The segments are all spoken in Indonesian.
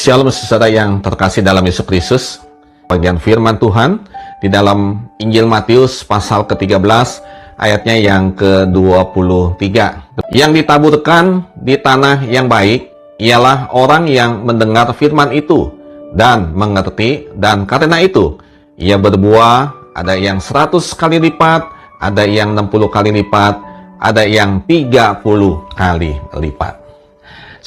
Shalom saudara yang terkasih dalam Yesus Kristus. Bagian firman Tuhan di dalam Injil Matius pasal ke-13 ayatnya yang ke-23. Yang ditaburkan di tanah yang baik ialah orang yang mendengar firman itu dan mengerti, dan karena itu ia berbuah, ada yang 100 kali lipat, ada yang 60 kali lipat, ada yang 30 kali lipat.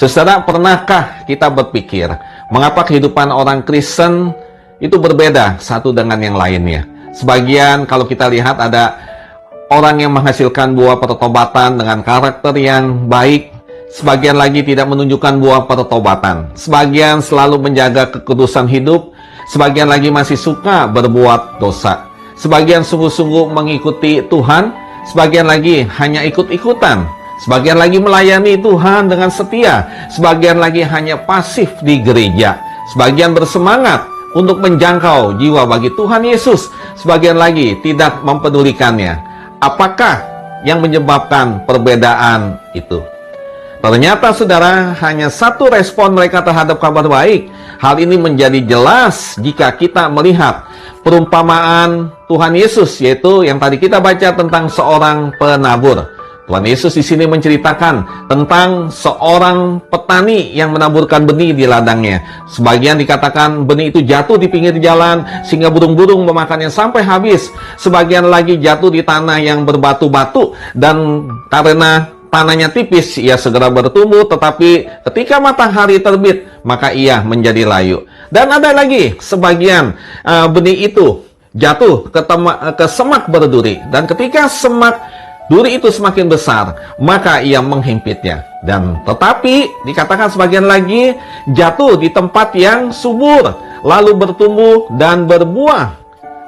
Saudara, pernahkah kita berpikir mengapa kehidupan orang Kristen itu berbeda satu dengan yang lainnya? Sebagian kalau kita lihat ada orang yang menghasilkan buah pertobatan dengan karakter yang baik, sebagian lagi tidak menunjukkan buah pertobatan, sebagian selalu menjaga kekudusan hidup, sebagian lagi masih suka berbuat dosa, sebagian sungguh-sungguh mengikuti Tuhan, sebagian lagi hanya ikut-ikutan, sebagian lagi melayani Tuhan dengan setia, sebagian lagi hanya pasif di gereja, sebagian bersemangat untuk menjangkau jiwa bagi Tuhan Yesus, sebagian lagi tidak mempedulikannya. Apakah yang menyebabkan perbedaan itu? Ternyata saudara, hanya satu respon mereka terhadap kabar baik. Hal ini menjadi jelas jika kita melihat perumpamaan Tuhan Yesus, yaitu yang tadi kita baca tentang seorang penabur. Tuhan Yesus di sini menceritakan tentang seorang petani yang menaburkan benih di ladangnya. Sebagian dikatakan benih itu jatuh di pinggir jalan sehingga burung-burung memakannya sampai habis. Sebagian lagi jatuh di tanah yang berbatu-batu, dan karena tanahnya tipis, ia segera bertumbuh, tetapi ketika matahari terbit, maka ia menjadi layu. Dan ada lagi sebagian benih itu jatuh ke semak berduri, dan ketika semak duri itu semakin besar, maka ia menghimpitnya. Dan tetapi dikatakan sebagian lagi jatuh di tempat yang subur, lalu bertumbuh dan berbuah.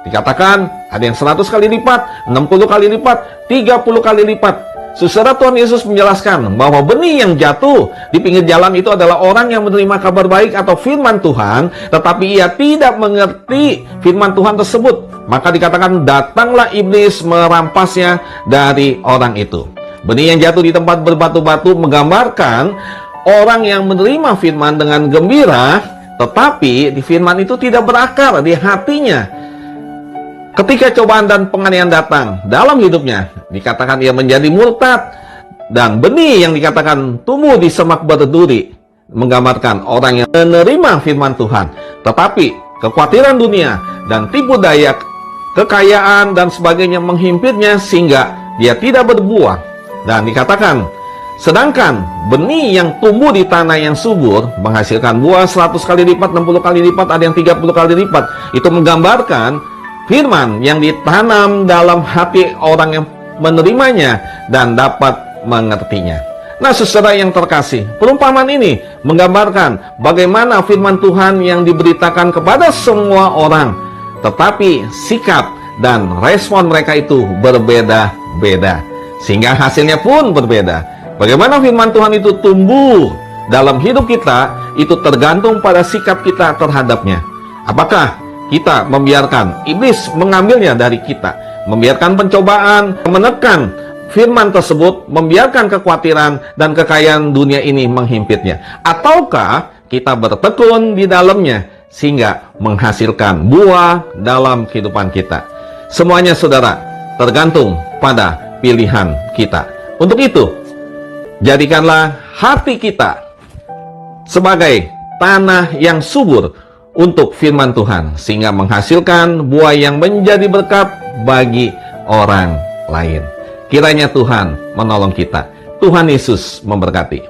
Dikatakan ada yang 100 kali lipat, 60 kali lipat, 30 kali lipat. Saudara, Tuhan Yesus menjelaskan bahwa benih yang jatuh di pinggir jalan itu adalah orang yang menerima kabar baik atau firman Tuhan, tetapi ia tidak mengerti firman Tuhan tersebut. Maka dikatakan datanglah iblis merampasnya dari orang itu. Benih yang jatuh di tempat berbatu-batu menggambarkan orang yang menerima firman dengan gembira, tetapi di firman itu tidak berakar di hatinya. Ketika cobaan dan penganiayaan datang dalam hidupnya, dikatakan ia menjadi murtad. Dan benih yang dikatakan tumbuh di semak berduri menggambarkan orang yang menerima firman Tuhan, tetapi kekhawatiran dunia dan tipu daya, kekayaan dan sebagainya menghimpitnya sehingga dia tidak berbuah. Dan dikatakan sedangkan benih yang tumbuh di tanah yang subur menghasilkan buah 100 kali lipat, 60 kali lipat, ada yang 30 kali lipat. Itu menggambarkan firman yang ditanam dalam hati orang yang menerimanya dan dapat mengertinya. Nah, saudara yang terkasih, perumpamaan ini menggambarkan bagaimana firman Tuhan yang diberitakan kepada semua orang, tetapi sikap dan respon mereka itu berbeda-beda, sehingga hasilnya pun berbeda. Bagaimana firman Tuhan itu tumbuh dalam hidup kita, itu tergantung pada sikap kita terhadapnya. Apakah kita membiarkan iblis mengambilnya dari kita, membiarkan pencobaan, menekan firman tersebut, membiarkan kekhawatiran dan kekayaan dunia ini menghimpitnya, ataukah kita bertekun di dalamnya sehingga menghasilkan buah dalam kehidupan kita? Semuanya saudara tergantung pada pilihan kita. Untuk itu, jadikanlah hati kita sebagai tanah yang subur untuk firman Tuhan, sehingga menghasilkan buah yang menjadi berkat bagi orang lain. Kiranya Tuhan menolong kita. Tuhan Yesus memberkati.